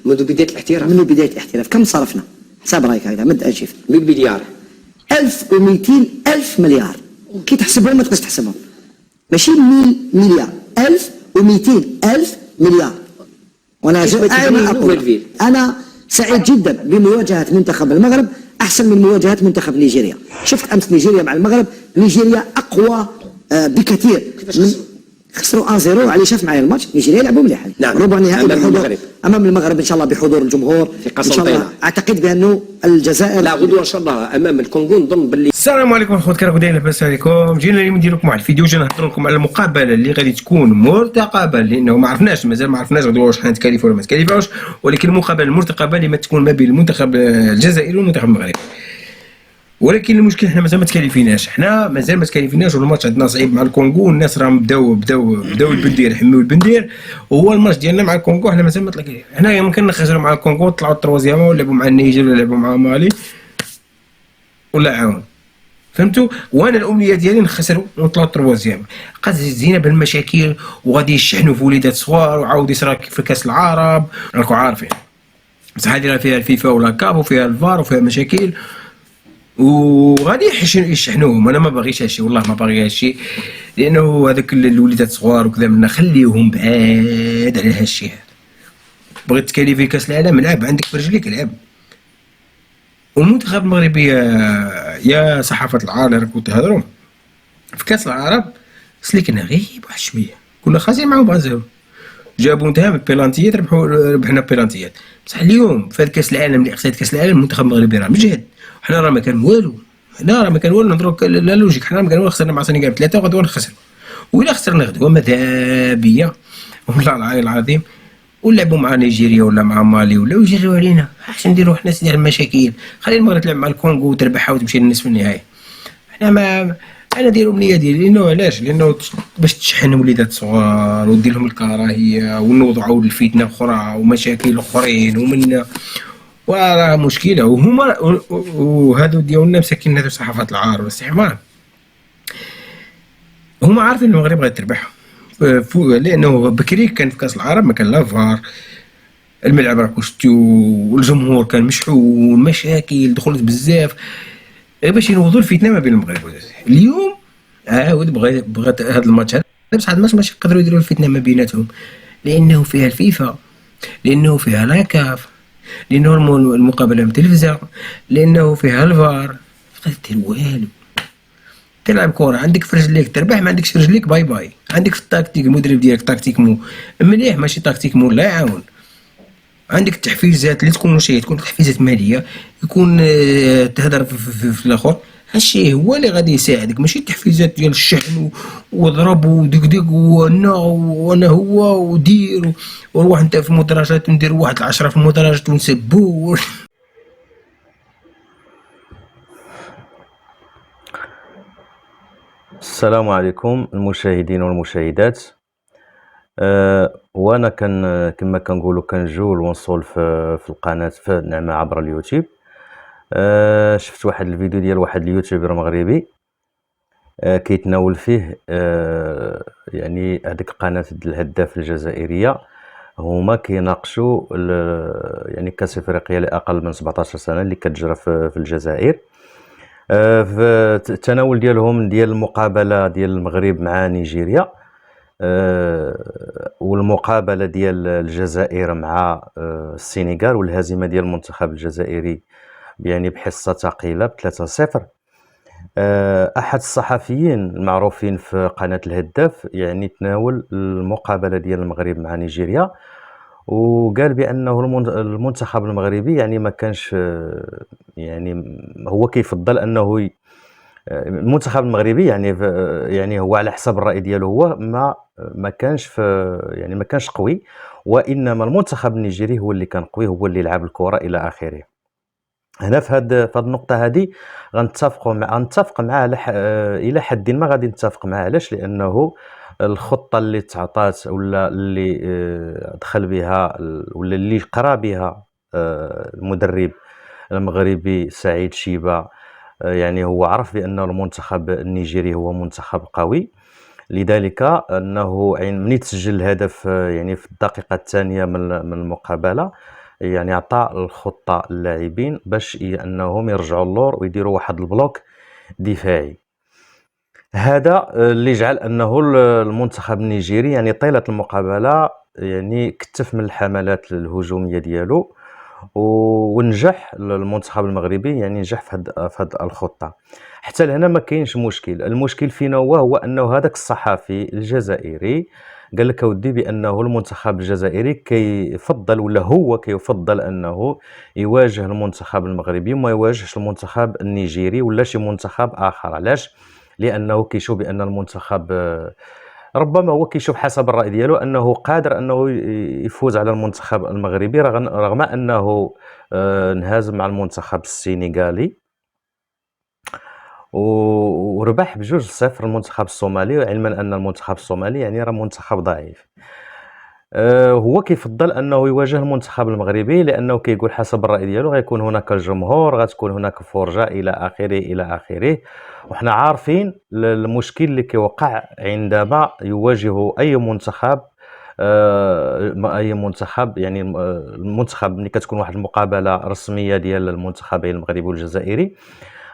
منذ بداية الاحتراف. منذ بداية الاحتراف كم صرفنا؟ حساب رايك هكذا مد أجيب. بمليار. 1200 مليار. كي تحسبهم ما تقدرش تحسبهم. ماشي مليار، 1200 مليار. وانا انا سعيد جدا بمواجهة منتخب المغرب احسن من مواجهة منتخب نيجيريا. شفت امس نيجيريا مع المغرب، نيجيريا اقوى بكثير. خسروا 1-0 علي شاف معايا الماتش. نيجيريا لعبوا مليح. نعم. ربع نهائي بحضور امام المغرب ان شاء الله بحضور الجمهور في قسنطينة. اعتقد بانه الجزائر لا غدوه ان شاء الله امام الكونغو. نظن باللي السلام عليكم اخوات كي راكم دايرين لاباس عليكم. جينا اليوم ندير لكم واحد الفيديو، جينا نهضر لكم على المقابله اللي غادي تكون مرتقبه، لانه ما عرفناش مازال ما عرفناش غدوه واش حنتكالف ولا ما تكالفوش، ولكن المقابله المرتقبه اللي ما تكون ما بين المنتخب الجزائري والمنتخب المغربي. ولكن المشكل حنا مازال ما تكالفيناش، حنا مازال ما تكالفيناش، والماتش عندنا صعيب مع الكونغو، والناس راهم بداو البندير، حميو البندير، وهو الماتش ديالنا مع الكونغو حنا مازال ما طلعنا. حنا يمكن نخسروا مع الكونغو نطلعوا التروازيام، ونلعبوا مع النيجر ولا نلعبوا مع مالي ولا عاون، فهمتوا؟ وانا الامنيه ديالي نخسروا ونطلعوا التروازيام. قد زينا بالمشاكل وغادي يشحنوا في وليدات صغار، وعاود يصرا في كاس العرب، راكم عارفين بصح هذه راه فيها الفيفا ولا كاب وفيها الفار وفيها مشاكل، وغادي يشحنوهم. انا ما باغيش هادشي، والله ما باغي هادشي، لانه هذاك الوليدات صغار وكذا منا خليوهم بعاد على هادشي هذا. بغيت تكاليفي كاس العالم لعب، عندك في رجليك لعب. والمنتخب المغربي يا صحافه العار راكم تهضروا في كاس العرب سلكنا غير واحد شويه، كنا خاسرين معاهم 1-0، جابوا انتهى بالبيلانتيات، ربحنا بيلانتيات. بصح اليوم في كاس العالم اللي خسرت كاس العالم المنتخب المغربي راه مجهد، حنا راه ما كان والو، حنا راه ما كان والو، نضرب لا لوجيك، حنا ما كان والو، خسرنا مع السنغال ب3 وغدوه نخسر، وإلا خسرنا غدوه ماذا بيا والله العظيم، ولعبوا مع نيجيريا ولا مع مالي ولا يجريو علينا. اش نديرو حنا سيدي المشاكل؟ خلي المغرب تلعب مع الكونغو وتربحها وتمشي للنصف النهائي. حنا ما انا ديروا النيه ديالي، لانه علاش؟ لانه باش تشحن وليدات صغار ودير لهم الكراهيه ونوضوا عاود الفتنه اخرى ومشاكل اخرين ومن وراه مشكله. وهما وهذو ديالنا مساكين، هذو صحافات العار والاستحمار، هما عارفين المغرب غادي تربح، لانه بكري كان في كاس العرب ما كان لا فار، الملعب راكو شتو، والجمهور كان مشحون، مشاكل دخلت بزاف باش ينوضوا الفتنه ما بين المغرب والجزائر. اليوم عاود بغات هذا الماتش هذا، بصح هذا الماتش ماشي يقدروا يديروا الفتنه ما بيناتهم، لانه فيها الفيفا، لانه فيها لاكاف، لانه المقابله متلفزه، لانه فيها الفار. ما دير والو، تلعب كره عندك في رجليك تربح، ما عندكش في رجليك باي باي. عندك في التكتيك المدرب ديالك تكتيك مليح، ماشي تكتيك لا يعاون. عندك التحفيزات اللي تكون شيء، تكون تحفيزات ماليه، يكون تهدر في الاخر، هادشي هو اللي غادي يساعدك، ماشي التحفيزات ديال الشحن وضرب ودقدق وانا هو ودير وروح انت في المدرجات وندير واحد 10 في المدرجات ونسبو. السلام عليكم المشاهدين والمشاهدات. وانا كما كنقولوا كنجول ونصول في القناه في نعمه عبر اليوتيوب. شفت واحد الفيديو ديال واحد اليوتيوبر مغربي كيتناول فيه يعني هذيك قناه الهداف الجزائريه، هما كيناقشوا يعني كاس افريقيا لاقل من 17 سنه اللي كتجرى في الجزائر. في التناول ديالهم ديال المقابله ديال المغرب مع نيجيريا، والمقابله ديال الجزائر مع السنغال، والهزيمه ديال المنتخب الجزائري يعني بحصه ثقيله ب3-0. احد الصحفيين المعروفين في قناه الهداف يعني تناول المقابله ديال المغرب مع نيجيريا، وقال بانه المنتخب المغربي يعني ما كانش، يعني هو كيفضل انه المنتخب المغربي يعني هو على حسب الراي ديالو هو ما كانش يعني ما كانش قوي، وانما المنتخب النيجيري هو اللي كان قوي، هو اللي لعب الكره الى اخره. هنا في هاد النقطه هذه غنتفق معاه الى حد ما، غادي نتفق معاه. علاش؟ لانه الخطه اللي تعطات ولا اللي دخل بها ولا اللي قرا بها المدرب المغربي سعيد شيبه، يعني هو عرف بان المنتخب النيجيري هو منتخب قوي، لذلك انه ملي تسجل الهدف يعني في الدقيقه الثانيه من المقابله، يعني عطى الخطة اللاعبين باش انهم يرجعوا اللور ويديروا واحد البلوك دفاعي. هذا اللي جعل انه المنتخب النيجيري يعني طيلة المقابلة يعني كتف من الحملات الهجومية ديالو، ونجح المنتخب المغربي يعني نجح في هاد الخطة. حتى لهنا ما كاينش مشكل، المشكل فينا هو انه هذاك الصحفي الجزائري قال لك اودي بانه المنتخب الجزائري كيفضل ولا هو كيفضل انه يواجه المنتخب المغربي وما يواجهش المنتخب النيجيري ولا شي منتخب اخر. علاش؟ لانه كيشوف بان المنتخب ربما هو كيشوف حسب الراي ديالو انه قادر انه يفوز على المنتخب المغربي رغم انه انهزم مع المنتخب السنغالي وربح ب2-0 المنتخب الصومالي، علما ان المنتخب الصومالي يعني راه منتخب ضعيف. هو كيفضل انه يواجه المنتخب المغربي لانه كيقول حسب الراي ديالو غيكون هناك الجمهور، غتكون هناك فرجه الى اخره الى اخره. وحنا عارفين المشكل اللي كيوقع عندما يواجه اي منتخب يعني المنتخب ملي كتكون واحد المقابله رسميه ديال المنتخبين المغربي والجزائري،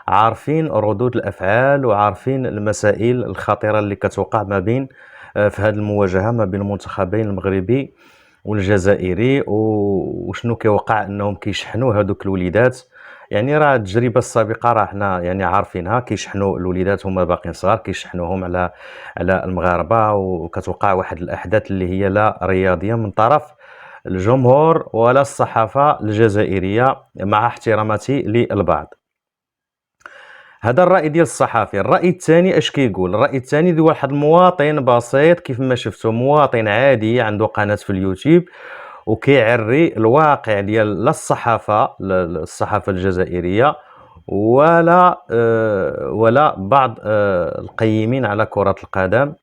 عارفين ردود الافعال وعارفين المسائل الخطيره اللي كتوقع ما بين في هذه المواجهه ما بين المنتخبين المغربي والجزائري، وشنو كيوقع انهم كيشحنوا هذوك الوليدات. يعني راه التجربه السابقه راه حنا يعني عارفينها، كيشحنوا الوليدات هما باقيين صغار كيشحنوهم على المغاربه، وكتوقع واحد الاحداث اللي هي لا رياضيه من طرف الجمهور ولا الصحافه الجزائريه مع احتراماتي للبعض. هذا الرأي ديال الصحافي. الرأي الثاني اش كيقول؟ الرأي الثاني ديال واحد المواطن بسيط كيف ما شفتوا، مواطن عادي عنده قناة في اليوتيوب وكيعري الواقع ديال لا الصحافة الجزائرية ولا بعض القيمين على كرة القدم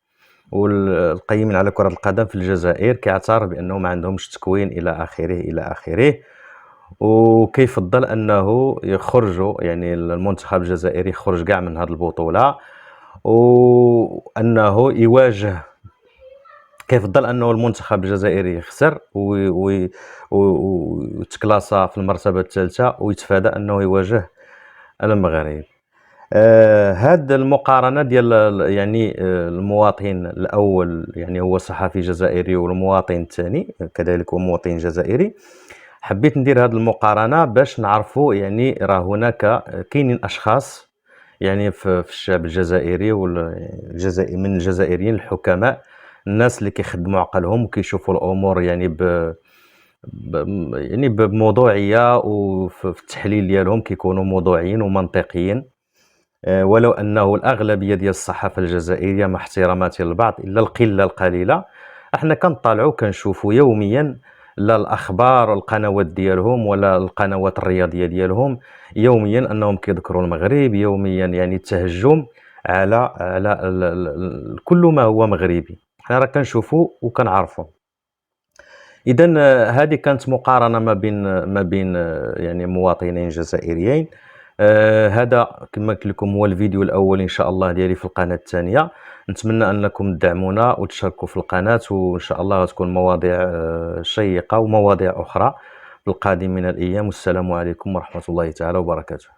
والقيمين على كرة القدم في الجزائر، كيعترف بأنه ما عندهمش تكوين إلى آخره إلى آخره، وكيفضل انه يخرجوا يعني المنتخب الجزائري يخرج كاع من هذه البطوله، وانه يواجه كيفضل انه المنتخب الجزائري يخسر ويتكلاصا في المرتبه الثالثه ويتفادى انه يواجه المغرب. هاد المقارنه ديال يعني المواطن الاول يعني هو صحفي جزائري والمواطن الثاني كذلك هو مواطن جزائري، حبيت ندير هذه المقارنه باش نعرفوا يعني راه هناك كاينين اشخاص يعني في الشعب الجزائري من الجزائريين الحكماء، الناس اللي كيخدموا عقلهم وكيشوفوا الامور يعني يعني بموضوعيه، وفي التحليل ديالهم كيكونوا موضوعيين ومنطقيين، ولو انه الاغلبيه ديال الصحافه الجزائريه مع احتراماتي للبعض الا القله القليله، احنا كنطالعوا كنشوفوا يوميا لا الاخبار والقنوات ديالهم ولا القنوات الرياضيه ديالهم يوميا انهم كيذكروا المغرب، يوميا يعني التهجم على كل ما هو مغربي، حنا راه كنشوفوا وكنعرفوا. اذا هذه كانت مقارنه ما بين يعني مواطنين جزائريين. هذا كما قلت لكم هو الفيديو الاول ان شاء الله ديالي في القناه الثانيه. نتمنى انكم تدعمونا وتشاركوا في القناه، وان شاء الله غتكون مواضيع شيقه ومواضيع اخرى في القادم من الايام. والسلام عليكم ورحمه الله تعالى وبركاته.